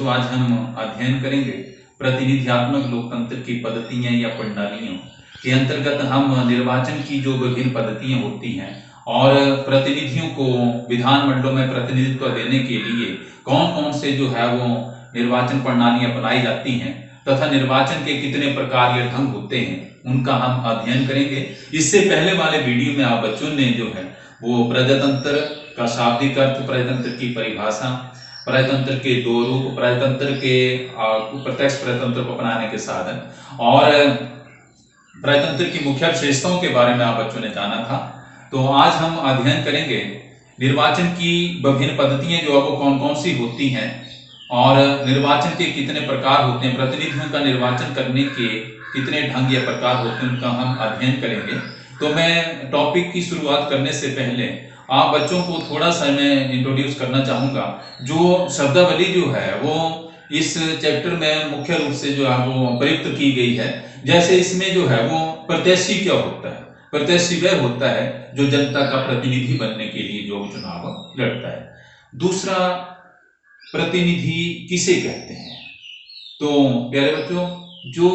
बच्चों, आज हम अध्ययन करेंगे प्रतिनिधियात्मक लोकतंत्र की पद्धतियां या प्रणालियों के अंतर्गत हम निर्वाचन की जो विभिन्न पद्धतियां होती हैं और प्रतिनिधियों को विधानमंडलों में प्रतिनिधित्व देने के लिए कौन कौन से जो है वो निर्वाचन प्रणालियां अपनाई जाती हैं तथा निर्वाचन के कितने प्रकार या ढंग होते हैं उनका हम अध्ययन करेंगे। इससे पहले वाले वीडियो में आप बच्चों ने जो है वो प्रजातंत्र का शाब्दिक अर्थ, प्रजातंत्र की परिभाषा, प्रजातंत्र के दो रूप, प्रजातंत्र के प्रत्यक्ष प्रजातंत्र को अपनाने के साधन और प्रजातंत्र की मुख्य विशेषताओं के बारे में आप बच्चों ने जाना था। तो आज हम अध्ययन करेंगे निर्वाचन की विभिन्न पद्धतियां जो है वो कौन कौन सी होती हैं और निर्वाचन के कितने प्रकार होते हैं, प्रतिनिधियों का निर्वाचन करने के कितने ढंग या प्रकार होते हैं, उनका हम अध्ययन करेंगे। तो मैं टॉपिक की शुरुआत करने से पहले आप बच्चों को थोड़ा सा मैं इंट्रोड्यूस करना चाहूंगा। जो शब्दावली जो है वो इस चैप्टर में मुख्य रूप से जो है वो प्रयुक्त की गई है। जैसे इसमें जो है वो प्रत्याशी क्या होता है, प्रत्याशी वह होता है जो जनता का प्रतिनिधि बनने के लिए जो चुनाव लड़ता है। दूसरा, प्रतिनिधि किसे कहते हैं? तो प्यारे बच्चों, जो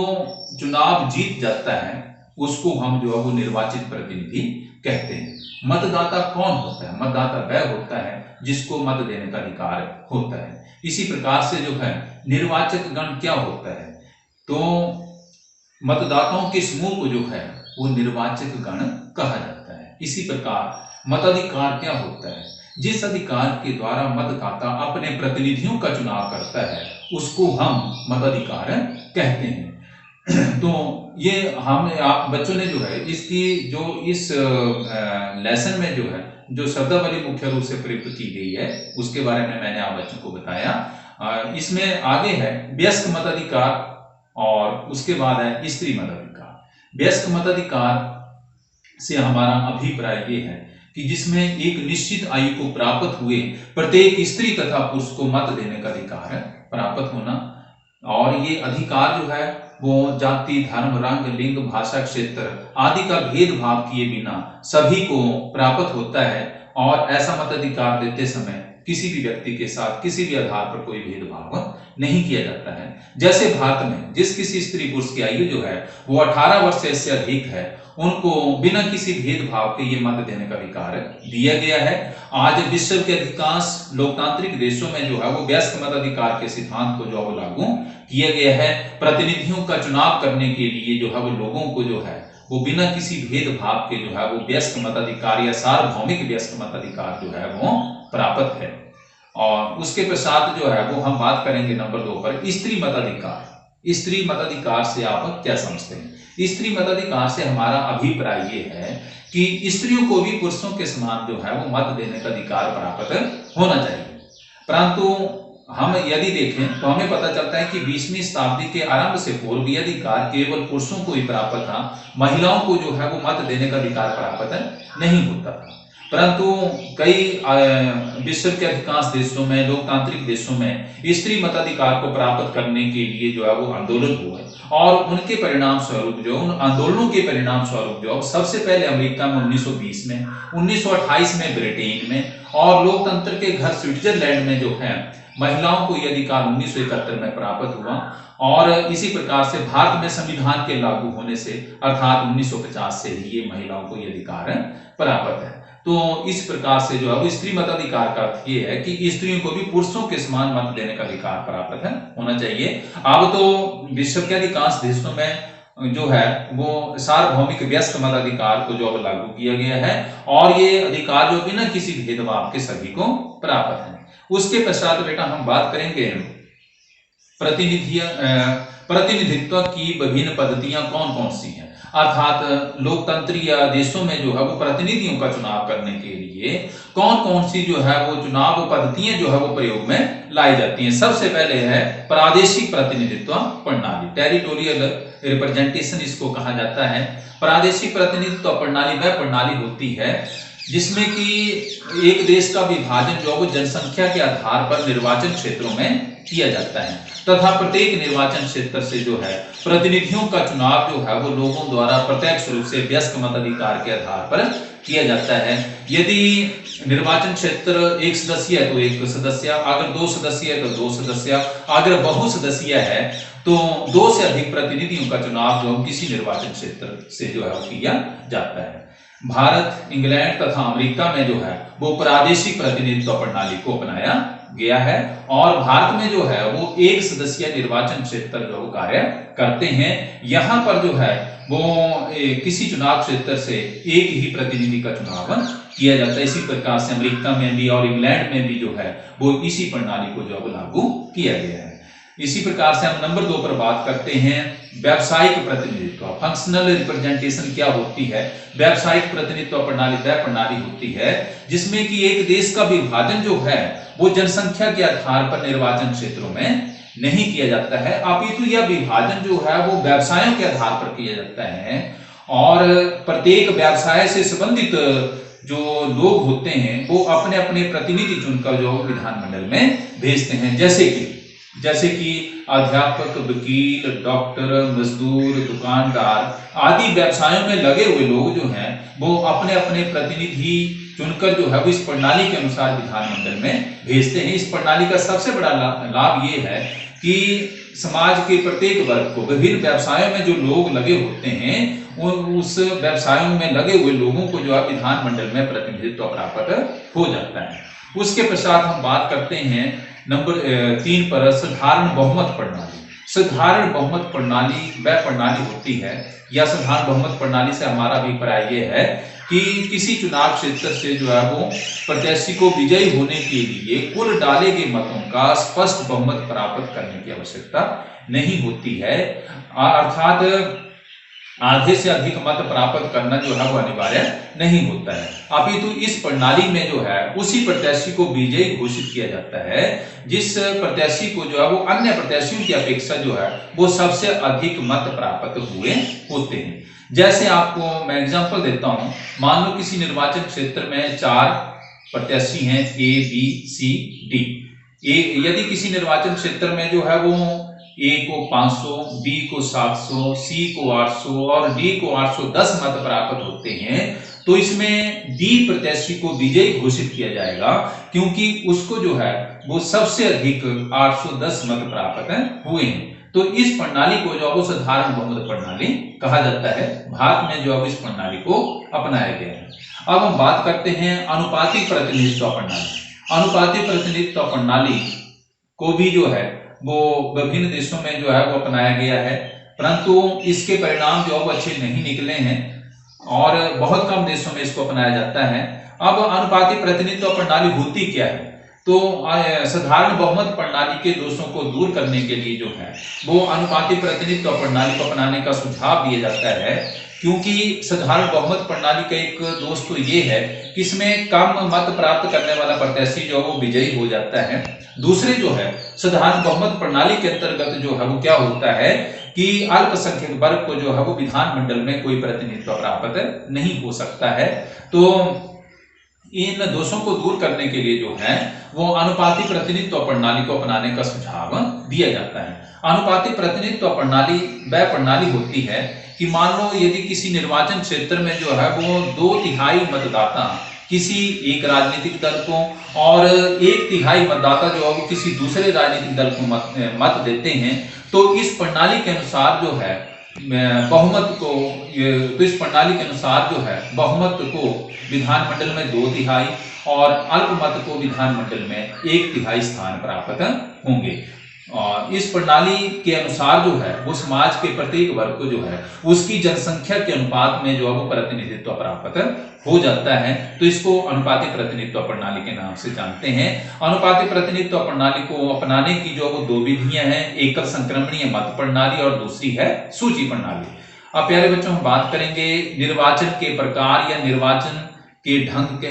चुनाव जीत जाता है उसको हम जो है वो निर्वाचित प्रतिनिधि कहते हैं। मतदाता कौन होता है? मतदाता वह होता है जिसको मत देने का अधिकार होता है। इसी प्रकार से जो है निर्वाचक गण क्या होता है? तो मतदाताओं के समूह को जो है वो निर्वाचक गण कहा जाता है। इसी प्रकार मताधिकार क्या होता है? जिस अधिकार के द्वारा मतदाता अपने प्रतिनिधियों का चुनाव करता है उसको हम मताधिकार कहते हैं। तो ये हम आप बच्चों ने जो है इसकी जो इस लेसन में जो है जो शब्दावली मुख्य रूप से प्रयुक्त की गई है उसके बारे में मैंने आप बच्चों को बताया। इसमें आगे है वयस्क मताधिकार और उसके बाद है स्त्री मताधिकार। वयस्क मताधिकार से हमारा अभिप्राय ये है कि जिसमें एक निश्चित आयु को प्राप्त हुए प्रत्येक स्त्री तथा पुरुष को मत देने का अधिकार प्राप्त होना, और ये अधिकार जो है वो जाति, धर्म, रंग, लिंग, भाषा, क्षेत्र आदि का भेदभाव किए बिना सभी को प्राप्त होता है। और ऐसा मताधिकार देते समय किसी भी व्यक्ति के साथ किसी भी आधार पर कोई भेदभाव नहीं किया जाता है। जैसे भारत में जिस किसी स्त्री पुरुष की आयु जो है वो 18 वर्ष से अधिक है उनको बिना किसी भेदभाव के ये मत देने का अधिकार दिया गया है। आज विश्व के अधिकांश लोकतांत्रिक देशों में जो है वो वयस्क मताधिकार के सिद्धांत को जो है लागू किया गया है। प्रतिनिधियों का चुनाव करने के लिए जो है वो लोगों को जो है वो बिना किसी भेदभाव के जो है वो वयस्क मताधिकार या सार्वभौमिक वयस्क मताधिकार जो है वो प्राप्त है। और उसके पश्चात जो है वो हम बात करेंगे नंबर 2 पर स्त्री मताधिकार। स्त्री मताधिकार से आप क्या समझते हैं? स्त्री मताधिकार से हमारा अभिप्राय ये है कि स्त्रियों को भी पुरुषों के समान जो है वो मत देने का अधिकार प्राप्त होना चाहिए। परंतु हम यदि देखें तो हमें पता चलता है कि 20वीं शताब्दी के आरंभ से पूर्व यह अधिकार केवल पुरुषों को ही प्राप्त था, महिलाओं को जो है वो मत देने का अधिकार प्राप्त नहीं होता था। परंतु कई विश्व के अधिकांश देशों में, लोकतांत्रिक देशों में स्त्री मताधिकार को प्राप्त करने के लिए जो है वो आंदोलन हुए और उनके परिणाम स्वरूप जो उन आंदोलनों के परिणाम स्वरूप जो सबसे पहले अमेरिका में 1920 में, 1928 में ब्रिटेन में और लोकतंत्र के घर स्विट्जरलैंड में जो है महिलाओं को यह अधिकार 1971 में प्राप्त हुआ। और इसी प्रकार से भारत में संविधान के लागू होने से अर्थात 1950 से ही ये महिलाओं को यह अधिकार प्राप्त है। तो इस प्रकार से जो है वो स्त्री मताधिकार का अर्थ ये है कि स्त्रियों को भी पुरुषों के समान मत देने का अधिकार प्राप्त होना चाहिए। अब तो विश्व के अधिकांश देशों में जो है वो सार्वभौमिक वयस्क मताधिकार को जो लागू किया गया है और ये अधिकार जो बिना किसी भेदभाव के सभी को प्राप्त है। उसके पश्चात बेटा हम बात करेंगे प्रतिनिधित्व की विभिन्न पद्धतियां कौन कौन सी हैं, अर्थात लोकतंत्रीय देशों में जो है वो प्रतिनिधियों का चुनाव करने के लिए कौन कौन सी जो है वो चुनाव पद्धतियां जो है वो प्रयोग में लाई जाती हैं। सबसे पहले है प्रादेशिक प्रतिनिधित्व प्रणाली, टेरिटोरियल रिप्रेजेंटेशन इसको कहा जाता है। प्रादेशिक प्रतिनिधित्व प्रणाली वह प्रणाली होती है जिसमें कि एक देश का विभाजन जो है वो जनसंख्या के आधार पर निर्वाचन क्षेत्रों में किया जाता है तथा प्रत्येक निर्वाचन क्षेत्र से जो है प्रतिनिधियों का चुनाव जो है वो लोगों द्वारा प्रत्यक्ष रूप से वयस्क मताधिकार के आधार पर किया जाता है। यदि निर्वाचन क्षेत्र एक सदस्यीय है तो एक सदस्य, अगर दो सदस्यीय है तो दो सदस्य, अगर बहुसदस्यीय है तो दो से अधिक प्रतिनिधियों का चुनाव जो किसी निर्वाचन क्षेत्र से जो है वो किया जाता है। भारत, इंग्लैंड तथा अमेरिका में जो है वो प्रादेशिक प्रतिनिधित्व प्रणाली को अपनाया गया है और भारत में जो है वो एक सदस्यीय निर्वाचन क्षेत्र जो कार्य करते हैं। यहाँ पर जो है वो किसी चुनाव क्षेत्र से एक ही प्रतिनिधि का चुनाव किया जाता है। इसी प्रकार से अमेरिका में भी और इंग्लैंड में भी जो है वो इसी प्रणाली को जो लागू किया गया है। इसी प्रकार से हम नंबर 2 पर बात करते हैं व्यावसायिक प्रतिनिधित्व। फंक्शनल रिप्रेजेंटेशन क्या होती है? व्यावसायिक प्रतिनिधित्व प्रणाली वह प्रणाली होती है जिसमें कि एक देश का विभाजन जो है वो जनसंख्या के आधार पर निर्वाचन क्षेत्रों में नहीं किया जाता है, अपितु यह विभाजन जो है वो व्यवसायों के आधार पर किया जाता है और प्रत्येक व्यवसाय से संबंधित जो लोग होते हैं वो अपने अपने प्रतिनिधि चुनकर जो विधानमंडल में भेजते हैं। जैसे कि अध्यापक, वकील, डॉक्टर, मजदूर, दुकानदार आदि व्यवसायों में लगे हुए लोग जो हैं वो अपने अपने प्रतिनिधि चुनकर जो है वो इस प्रणाली के अनुसार विधानमंडल में भेजते हैं। इस प्रणाली का सबसे बड़ा लाभ ये है कि समाज के प्रत्येक वर्ग को, विभिन्न व्यवसायों में जो लोग लगे होते हैं उस व्यवसायों में लगे हुए लोगों को जो है विधानमंडल में प्रतिनिधित्व प्राप्त हो जाता है। उसके पश्चात हम बात करते हैं नंबर 3 पर साधारण बहुमत प्रणाली। साधारण बहुमत प्रणाली वह प्रणाली होती है या साधारण बहुमत प्रणाली से हमारा अभिप्राय यह है कि किसी चुनाव क्षेत्र से जो है वो प्रत्याशी को विजयी होने के लिए कुल डाले गए मतों का स्पष्ट बहुमत प्राप्त करने की आवश्यकता नहीं होती है, अर्थात आधे से अधिक मत प्राप्त करना जो है वो अनिवार्य नहीं होता है। अपितु इस प्रणाली में जो है उसी प्रत्याशी को विजयी घोषित किया जाता है जिस प्रत्याशी को जो है वो अन्य प्रत्याशियों की अपेक्षा जो है वो सबसे अधिक मत प्राप्त हुए होते हैं। जैसे आपको मैं एग्जांपल देता हूं, मान लो किसी निर्वाचन क्षेत्र में 4 प्रत्याशी हैं A, B, C, D। यदि किसी निर्वाचन क्षेत्र में जो है वो A को 500, B को 700, C को 800 और D को 810 मत प्राप्त होते हैं तो इसमें D प्रत्याशी को विजयी घोषित किया जाएगा क्योंकि उसको जो है वो सबसे अधिक 810 मत प्राप्त हुए हैं। तो इस प्रणाली को जो है वो साधारण बहुमत प्रणाली कहा जाता है। भारत में जो है इस प्रणाली को अपनाया गया है। अब हम बात करते हैं अनुपातिक प्रतिनिधित्व प्रणाली। अनुपातिक प्रतिनिधित्व प्रणाली को भी जो है वो विभिन्न देशों में जो है वो अपनाया गया है, परंतु इसके परिणाम जो वो अच्छे नहीं निकले हैं और बहुत कम देशों में इसको अपनाया जाता है। अब अनुपातिक प्रतिनिधित्व प्रणाली होती क्या है? तो साधारण बहुमत प्रणाली के दोषों को दूर करने के लिए जो है वो अनुपातिक प्रतिनिधित्व प्रणाली को अपनाने का सुझाव दिया जाता है, क्योंकि साधारण बहुमत प्रणाली का एक दोष तो ये है कि इसमें कम मत प्राप्त करने वाला प्रत्याशी जो वो विजयी हो जाता है। दूसरे जो है साधारण बहुमत प्रणाली के अंतर्गत जो है वो क्या होता है कि अल्पसंख्यक वर्ग को जो है वो विधानमंडल में कोई प्रतिनिधित्व प्राप्त नहीं हो सकता है। तो इन दोषों को दूर करने के लिए जो है वो अनुपातिक प्रतिनिधित्व प्रणाली को अपनाने का सुझाव दिया जाता है। अनुपातिक प्रतिनिधित्व प्रणाली वह प्रणाली होती है कि मान लो यदि किसी निर्वाचन क्षेत्र में जो है वो 2/3 मतदाता किसी एक राजनीतिक दल को और 1/3 मतदाता जो है वो किसी दूसरे राजनीतिक दल को मत देते हैं, तो इस प्रणाली के अनुसार जो है बहुमत को तो इस प्रणाली के अनुसार जो है बहुमत को विधानमंडल में 2/3 और अल्पमत को विधानमंडल में 1/3 स्थान प्राप्त होंगे। और इस प्रणाली के अनुसार जो है वो समाज के प्रत्येक वर्ग को जो है उसकी जनसंख्या के अनुपात में जो है वो प्रतिनिधित्व प्राप्त हो जाता है। तो इसको अनुपातिक प्रतिनिधित्व प्रणाली के नाम से जानते हैं। अनुपातिक प्रतिनिधित्व प्रणाली को अपनाने की जो वो 2 विधियां हैं, एकल संक्रमणीय मत प्रणाली और दूसरी है सूची प्रणाली। अब प्यारे बच्चों हम बात करेंगे निर्वाचन के प्रकार या निर्वाचन के ढंग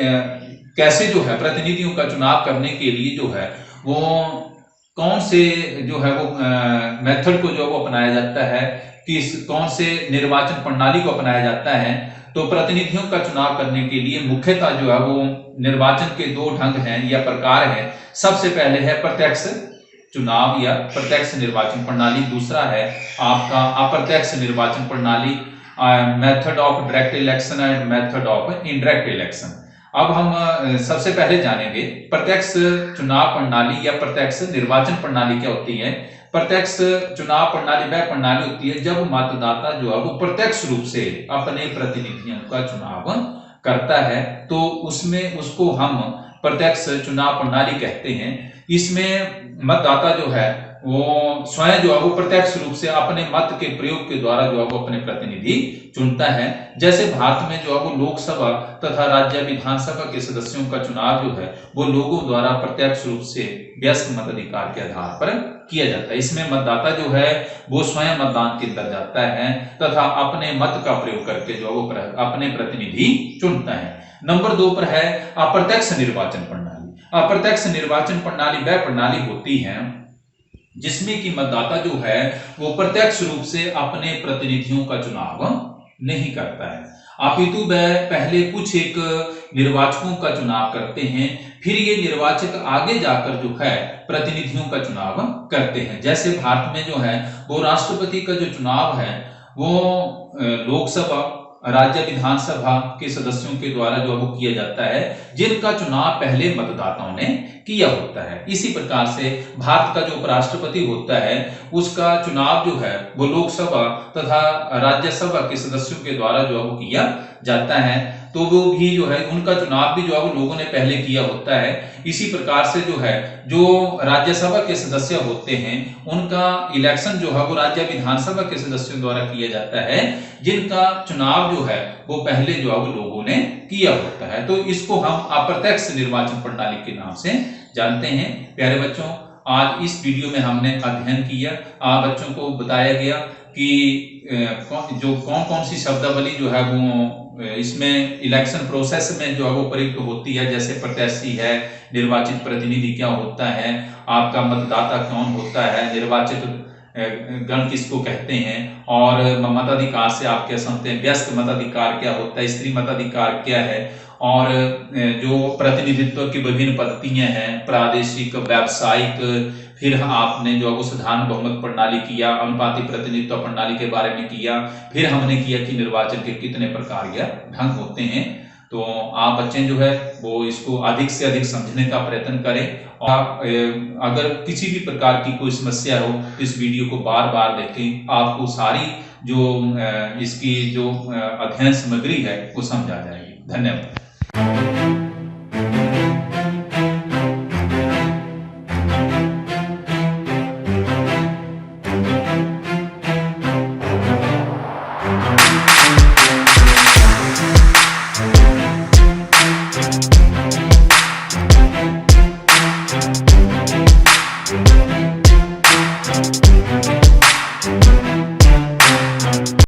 कैसे जो है प्रतिनिधियों का चुनाव करने के लिए जो है वो कौन से जो है वो मेथड को जो वो अपनाया जाता है, किस कौन से निर्वाचन प्रणाली को अपनाया जाता है। तो प्रतिनिधियों का चुनाव करने के लिए मुख्यतः जो है वो निर्वाचन के दो ढंग हैं या प्रकार है। सबसे पहले है प्रत्यक्ष चुनाव या प्रत्यक्ष निर्वाचन प्रणाली, दूसरा है आपका अप्रत्यक्ष निर्वाचन प्रणाली, method of direct election and method of indirect election. अब हम सबसे पहले जानेंगे प्रत्यक्ष चुनाव प्रणाली या प्रत्यक्ष निर्वाचन प्रणाली क्या होती है। प्रत्यक्ष चुनाव प्रणाली वह प्रणाली होती है जब मतदाता जो है वो प्रत्यक्ष रूप से अपने प्रतिनिधियों का चुनाव करता है, तो उसमें उसको हम प्रत्यक्ष चुनाव प्रणाली कहते हैं। इसमें मतदाता जो है वो स्वयं जो है वो प्रत्यक्ष रूप से अपने मत के प्रयोग के द्वारा जो है वो अपने प्रतिनिधि चुनता है। जैसे भारत में जो है वो लोकसभा तथा राज्य विधानसभा के सदस्यों का चुनाव जो है वो लोगों द्वारा प्रत्यक्ष रूप से व्यस्क मताधिकार के आधार पर किया जाता है। इसमें मतदाता जो है वो स्वयं मतदान केंद्र जाता है तथा अपने मत का प्रयोग करके जो है वो अपने प्रतिनिधि चुनता है। नंबर 2 पर है अप्रत्यक्ष निर्वाचन प्रणाली। अप्रत्यक्ष निर्वाचन प्रणाली वह प्रणाली होती है जिसमें कि मतदाता जो है वो प्रत्यक्ष रूप से अपने प्रतिनिधियों का चुनाव नहीं करता है, अपितु वह पहले कुछ एक निर्वाचकों का चुनाव करते हैं, फिर ये निर्वाचक आगे जाकर जो है प्रतिनिधियों का चुनाव करते हैं। जैसे भारत में जो है वो राष्ट्रपति का जो चुनाव है वो लोकसभा राज्य विधानसभा के सदस्यों के द्वारा जो वो किया जाता है, जिनका चुनाव पहले मतदाताओं ने किया होता है। इसी प्रकार से भारत का जो उपराष्ट्रपति होता है उसका चुनाव जो है वो लोकसभा तथा राज्यसभा के सदस्यों के द्वारा जो है वो किया जाता है, तो वो भी जो है उनका चुनाव भी जो है वो लोगों ने पहले किया होता है। इसी प्रकार से जो है जो राज्यसभा के सदस्य होते हैं उनका इलेक्शन जो है वो राज्य विधानसभा के सदस्यों द्वारा किया जाता है, जिनका चुनाव जो है वो पहले जो है वो लोगों ने किया होता है। तो इसको हम अप्रत्यक्ष निर्वाचन प्रणाली के नाम से जानते हैं। प्यारे बच्चों, आज इस वीडियो में हमने अध्ययन किया, बच्चों को बताया गया कि जो कौन कौन सी शब्दावली जो है वो इसमें इलेक्शन प्रोसेस में जो है वो प्रयुक्त होती है। जैसे प्रत्याशी है, निर्वाचित प्रतिनिधि क्या होता है, आपका मतदाता कौन होता है, निर्वाचित गण किसको कहते हैं, और मताधिकार से आप क्या समझते हैं, व्यस्क मताधिकार क्या होता है, स्त्री मताधिकार क्या है, और जो प्रतिनिधित्व की विभिन्न पद्धतियां हैं, प्रादेशिक, व्यावसायिक, फिर आपने जो वो साधारण बहुमत प्रणाली किया, अनुपाती प्रतिनिधित्व प्रणाली के बारे में किया, फिर हमने किया कि निर्वाचन के कितने प्रकार या ढंग होते हैं। तो आप बच्चे जो है वो इसको अधिक से अधिक समझने का प्रयत्न करें, और अगर किसी भी प्रकार की कोई समस्या हो इस वीडियो को बार बार देखें, आपको सारी जो इसकी जो अध्ययन सामग्री है वो समझ आ जाएगी। धन्यवाद।